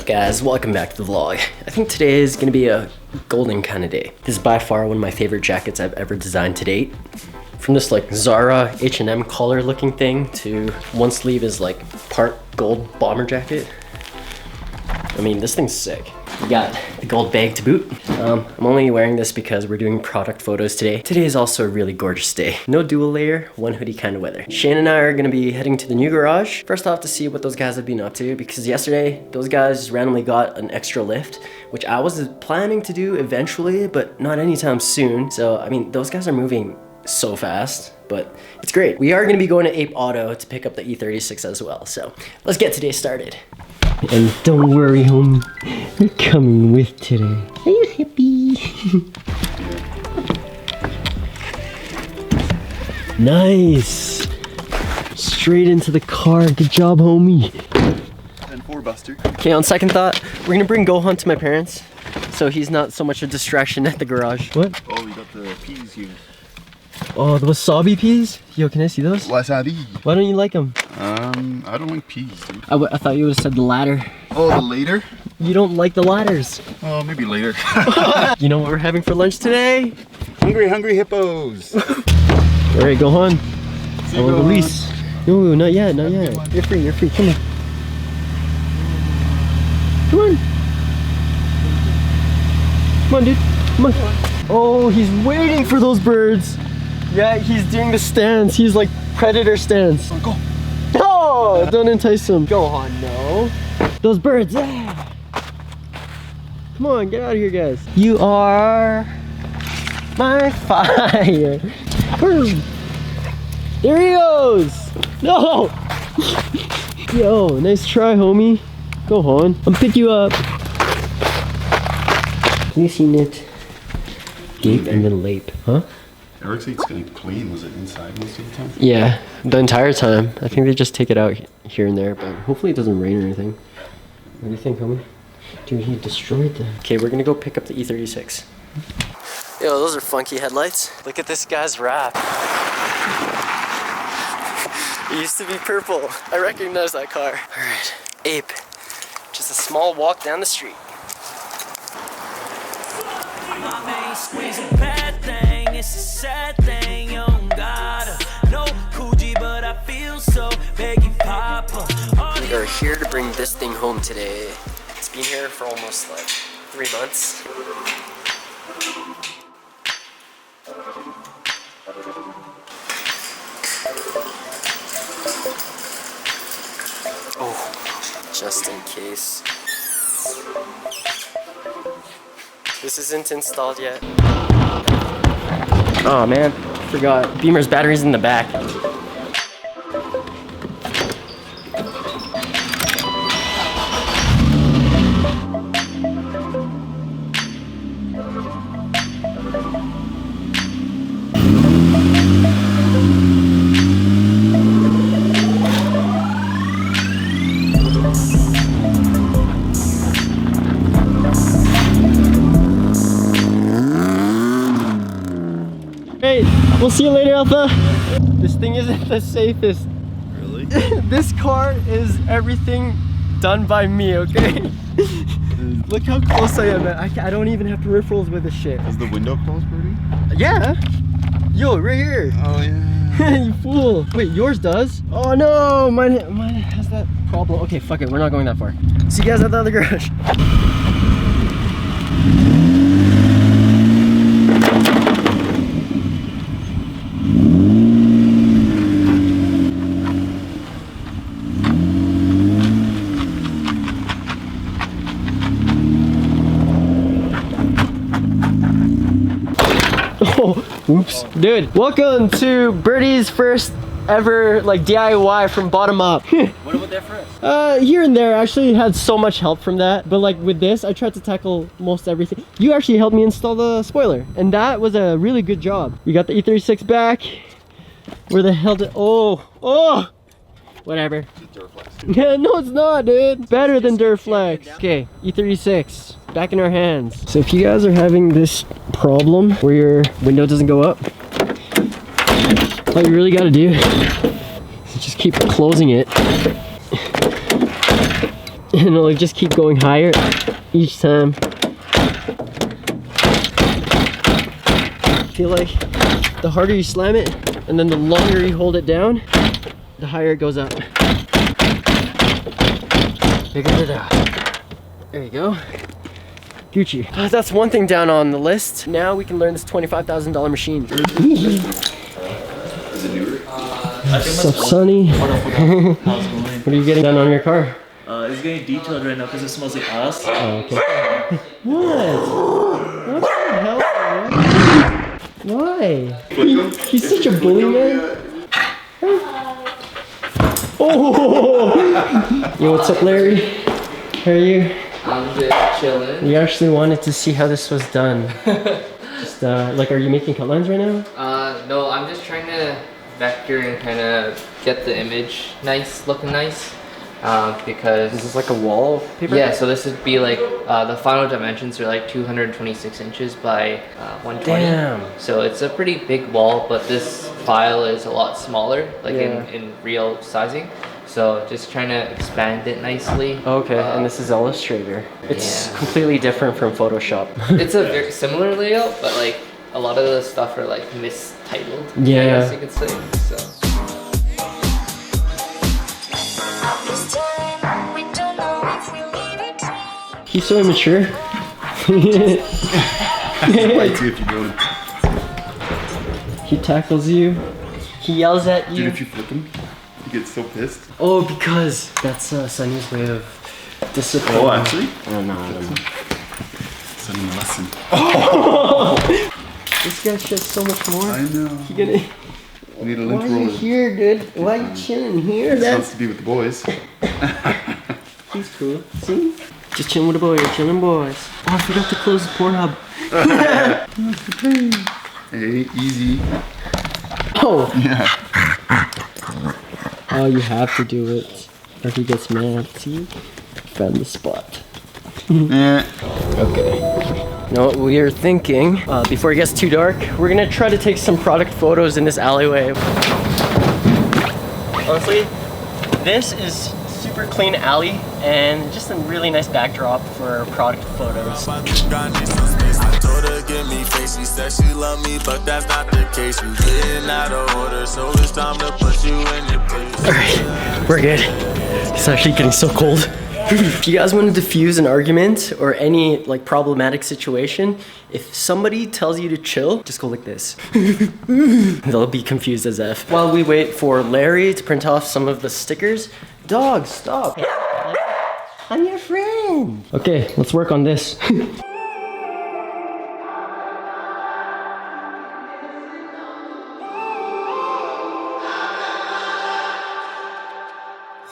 guys? Welcome back to the vlog. I think today is gonna be a golden kind of day. This is by far one of my favorite jackets I've ever designed to date. From this like Zara H&M collar looking thing to one sleeve is like part gold bomber jacket. I mean, this thing's sick. We got the gold bag to boot. I'm only wearing this because we're doing product photos today. Today is also a really gorgeous day. No dual layer, one hoodie kind of weather. Shane and I are gonna be heading to the new garage. First off, to see what those guys have been up to, because yesterday, those guys randomly got an extra lift, which I was planning to do eventually, but not anytime soon. So, I mean, those guys are moving so fast, but it's great. We are gonna be going to Ape Auto to pick up the E36 as well. So let's get today started. And don't worry, homie, we're coming with today. Are you happy? Nice. Straight into the car. Good job, homie. 10-4, Buster. Okay, on second thought, we're gonna bring Gohan to my parents, so he's not so much a distraction at the garage. What? Oh, we got the peas here. Oh, the wasabi peas? Yo, can I see those? Wasabi. Why don't you like them? I don't like peas, dude. I thought you would have said the ladder. Oh, the later? You don't like the ladders. Oh, maybe later. You know what we're having for lunch today? Hungry hippos. All right, Gohan. I will release. No, not yet, not yet. You're free, come on. Come on. Come on, dude, come on. Oh, he's waiting for those birds. Yeah, he's doing the stance. He's like predator stance. Go. No, don't entice him. Gohan, no. Those birds, yeah. Come on, get out of here, guys. You are my fire. There he goes. No. Yo, nice try, homie. Gohan, I'll pick you up. Have you seen it? Gape and then lape, huh? Eric's it's gonna clean. Was it inside most of the time? Yeah, the entire time. I think they just take it out here and there, but hopefully it doesn't rain or anything. What do you think, homie? Dude, he destroyed them. Okay, we're gonna go pick up the E36. Yo, those are funky headlights. Look at this guy's wrap. It used to be purple. I recognize that car. All right, Ape. Just a small walk down the street. My main squeeze a bad thing, it's a sad thing, you don't gotta no Coogee, but I feel so baggy, Papa. We are here to bring this thing home today. It's been here for almost like 3 months. Oh, just in case. This isn't installed yet. Oh man, forgot. Beamer's battery's in the back. Hey, we'll see you later, Alpha. This thing isn't the safest. Really? This car is everything done by me, okay? Look how close I am. I don't even have peripherals with this shit. Is the window closed, Birdy? Yeah. Yo, right here. Oh yeah. You fool. Wait, yours does? Oh no, mine has that problem. Okay, fuck it. We're not going that far. See you guys at the other garage. Oh, oops. Dude, welcome to Birdy's first ever like DIY from bottom up. What about that first? Here and there. I actually had so much help from that, but like with this, I tried to tackle most everything. You actually helped me install the spoiler, and that was a really good job. We got the E36 back. Where the hell did, oh, whatever. Yeah, no it's not, dude. Better than Duraflex. Okay, E36. Back in our hands. So if you guys are having this problem where your window doesn't go up, all you really gotta do is just keep closing it And it'll just keep going higher each time. I feel like the harder you slam it, and then the longer you hold it down, the higher it goes up. Figure it out. There you go. Gucci. That's one thing down on the list. Now we can learn this $25,000 machine. Is it newer? What's up, Sonny? What are you getting done on your car? It's getting detailed right now because it smells like ass. Oh, okay. What? What the hell, man? Why? He's such a bully, man. Oh! Yo, what's up, Larry? How are you? I'm just chilling. We actually wanted to see how this was done. Just like, are you making cut lines right now? No, I'm just trying to vector and kind of get the image looking nice. Because Is this like a wall paper? yeah, so this would be like the final dimensions are like 226 inches by 120. Damn. So it's a pretty big wall, but this file is a lot smaller, like Yeah. in real sizing. So just trying to expand it nicely. Okay, and this is Illustrator. It's yeah. completely different from Photoshop. It's a very similar layout, but like a lot of the stuff are like mistitled. Yeah. I guess you could say. So. He's so immature. Like, see if you do it. He tackles you. He yells at Dude, you. if you flip him, he gets so pissed. Oh, because that's Sunny's way of discipline. Oh, actually? Oh, no, I don't know. Send him a lesson. This guy shits so much more. I know. You gonna... We need a Why lint are you roller. here, dude? Why are you chilling here? He wants That's... to be with the boys. He's cool. See? Just chilling with the boys, chilling boys. Oh, I forgot to close the Pornhub. Hey, easy. Oh! Yeah. Oh, you have to do it. Or he gets mad. See? Found the spot. Yeah. Okay. You know what we are thinking? Before it gets too dark, we're gonna try to take some product photos in this alleyway. Honestly, this is super clean alley and just a really nice backdrop for product photos. I told her give me face, she said she love me, but that's not the case. You getting out of order, so it's time to put you in your place. Alright, we're good. It's actually getting so cold. If you guys want to diffuse an argument or any like problematic situation, if somebody tells you to chill, just go like this. They'll be confused as F. While we wait for Larry to print off some of the stickers, dog, stop. I'm your friend. Okay, let's work on this.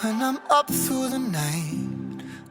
When I'm up through the night,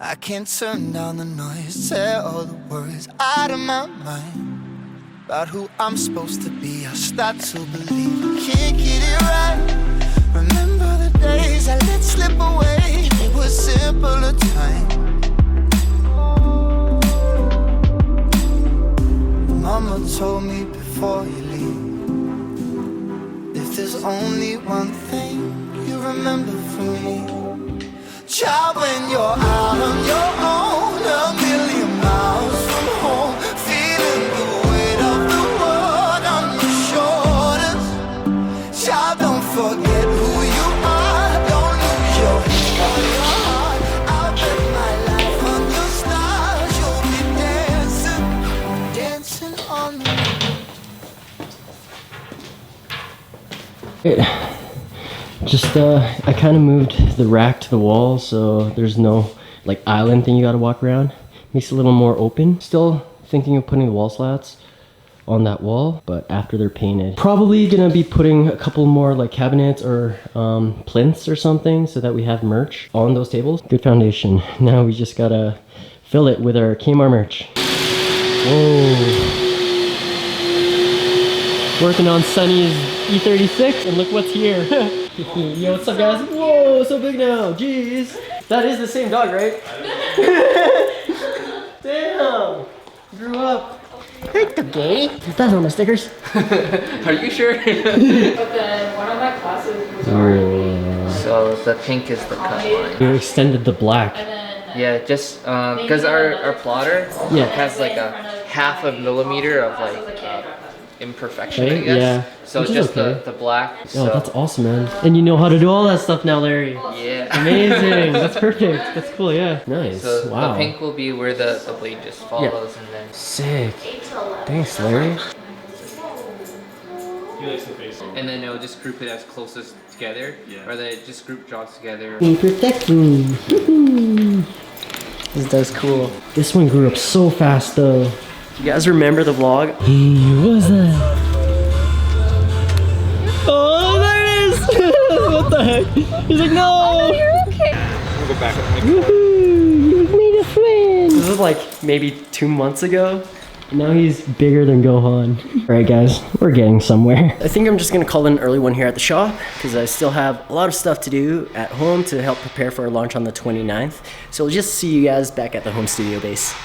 I can't turn down the noise, tear all the worries out of my mind. About who I'm supposed to be, I start to believe I can't get it right. Remember the days I let slip away, it was simpler time. Mama told me before you leave, if there's only one thing you remember from me, child, when you're out on your own, a million miles from home, feeling the weight of the world on your shoulders. Child, don't forget who you are, don't lose your head or your heart. I'll bet my life on your stars, you'll be dancing, dancing on the Just, I kind of moved the rack to the wall, so there's no, like, island thing you gotta walk around. Makes it a little more open. Still thinking of putting the wall slats on that wall, but after they're painted. Probably gonna be putting a couple more, like, cabinets or plinths or something so that we have merch on those tables. Good foundation. Now we just gotta fill it with our Kmart merch. Whoa. Working on Sunny's E36, and look what's here. Yo, what's up, guys? Whoa, so big now. Jeez. That is the same dog, right? Damn. Grew up. Hey, gay. That's on my stickers. Are you sure? But then one of my classes was already, So the pink is the cut line. You extended the black. and then Yeah, just because our plotter Yeah. has like a half a millimeter of like imperfection, I Right? guess. Yeah. So Which is just okay. the black. Oh, So that's awesome, man. And you know how to do all that stuff now, Larry. yeah. Amazing. That's perfect. That's cool, yeah. Nice. So Wow. the pink will be where the blade just follows, and then Sick. Thanks, Larry. He likes the face. and then it'll just group it as closest together, or they just group jobs together. Perfecting. That's cool. This one grew up so fast, though. You guys remember the vlog? What was that? Oh, there it is! What the heck? He's like, no! You're okay. Woohoo! You've made a friend! This was like maybe 2 months ago. Now he's bigger than Gohan. Alright guys, we're getting somewhere. I think I'm just gonna call it an early one here at the shop because I still have a lot of stuff to do at home to help prepare for our launch on the 29th. So we'll just see you guys back at the home studio base.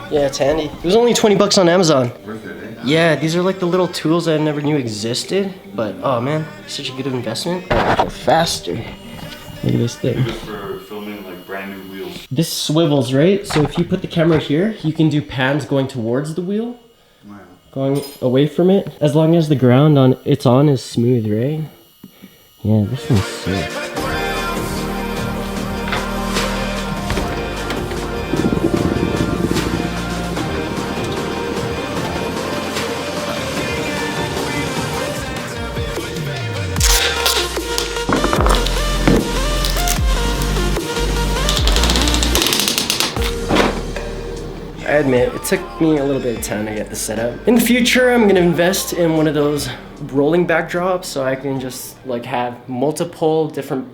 Yeah, it's handy. It was only 20 bucks on Amazon. Worth it, eh? Yeah, these are like the little tools I never knew existed. But, oh man, such a good investment. They're faster. Look at this thing. Good for filming like brand new wheels. This swivels, right? So if you put the camera here, you can do pans going towards the wheel, Wow. going away from it. As long as the ground on it's on is smooth, right? Yeah, this one's sick. I admit, it took me a little bit of time to get this set up. In the future, I'm gonna invest in one of those rolling backdrops so I can just like have multiple different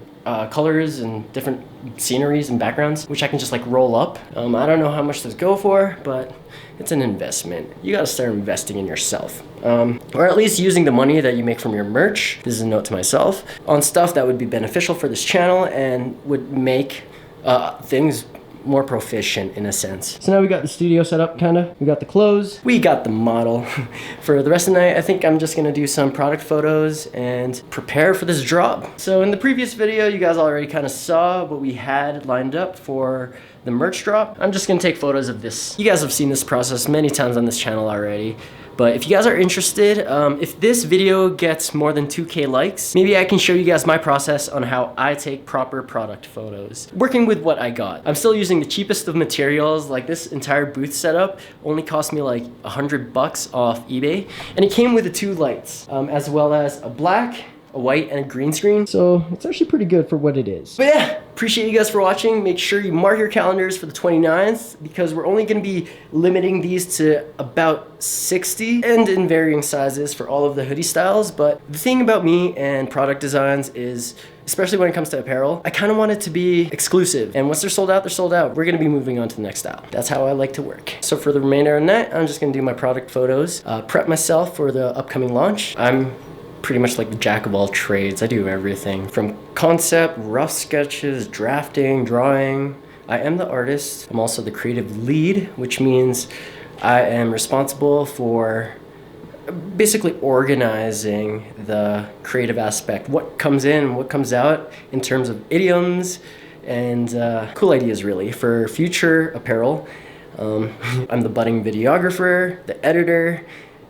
colors and different sceneries and backgrounds, which I can just like roll up. I don't know how much those go for, but it's an investment. You gotta start investing in yourself. Or at least using the money that you make from your merch, this is a note to myself, on stuff that would be beneficial for this channel and would make things more proficient in a sense. So now we got the studio set up kinda. We got the clothes. We got the model. For the rest of the night, I think I'm just gonna do some product photos and prepare for this drop. So in the previous video, you guys already kinda saw what we had lined up for the merch drop. I'm just gonna take photos of this. You guys have seen this process many times on this channel already. But if you guys are interested, if this video gets more than 2K likes, maybe I can show you guys my process on how I take proper product photos. Working with what I got. I'm still using the cheapest of materials, like this entire booth setup only cost me like $100 off eBay. And it came with the 2 lights, as well as a black, a white, and a green screen. So it's actually pretty good for what it is. But yeah, appreciate you guys for watching. Make sure you mark your calendars for the 29th because we're only gonna be limiting these to about 60 and in varying sizes for all of the hoodie styles. But the thing about me and product designs is, especially when it comes to apparel, I kind of want it to be exclusive. And once they're sold out, they're sold out. We're gonna be moving on to the next style. That's how I like to work. So for the remainder of the night, I'm just gonna do my product photos, prep myself for the upcoming launch. I'm pretty much like the jack of all trades. I do everything from concept, rough sketches, drafting, drawing. I am the artist. I'm also the creative lead, which means I am responsible for basically organizing the creative aspect. What comes in, what comes out in terms of idioms and cool ideas really for future apparel. I'm the budding videographer, the editor,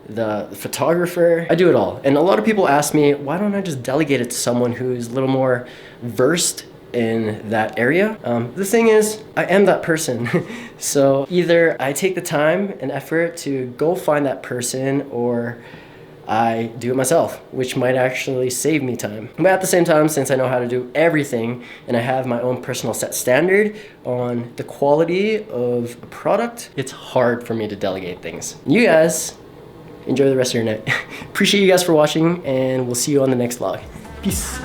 the photographer. I do it all. And a lot of people ask me, why don't I just delegate it to someone who's a little more versed in that area? The thing is, I am that person. So either I take the time and effort to go find that person or I do it myself, which might actually save me time. But at the same time, since I know how to do everything and I have my own personal set standard on the quality of a product, it's hard for me to delegate things. You guys, enjoy the rest of your night. Appreciate you guys for watching and we'll see you on the next vlog. Peace.